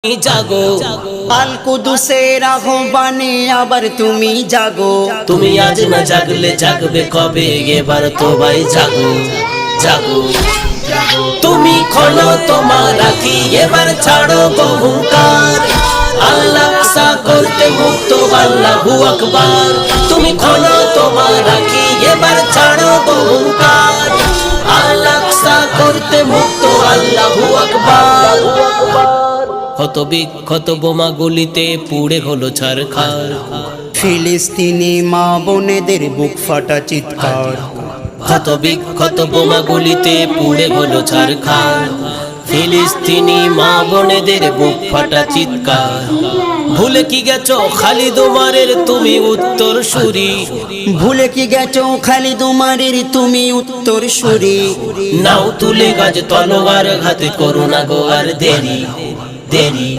জাগো আল কুদুসের আহ্বানে আবার তুমি জাগো। তুমি আজ না জাগলে জাগবে কবে? এবার তো ভাই জাগো জাগো। তুমি খোলো তোমার রাখি, এবার ছাড়ো অহংকার। আল্লাহ সা করতে মুক্ত, আল্লাহু আকবার। তুমি খোলো তোমার রাখি, এবার ছাড়ো অহংকার। আল্লাহ সা করতে মুক্ত, আল্লাহু আকবার। ক্ষত বিক্ষত বোমা গুলিতে পুড়ে হলো ছারখার। ফিলিস্তিনি মা বোনেদের বুক ফাটা চিৎকার। ক্ষত বিক্ষত বোমা গুলিতে পুড়ে হলো ছারখার। ফিলিস্তিনি মা বোনেদের বুক ফাটা চিৎকার। ভুলে কি গেছো খালিদ উমারের তুমি উত্তর সুরি? ভুলে কি গেছো খালিদ উমারের তুমি উত্তর সুরি? নাও তুলে গাছ তলোয়ার হাতে করো না গো আর দেরি দেরি।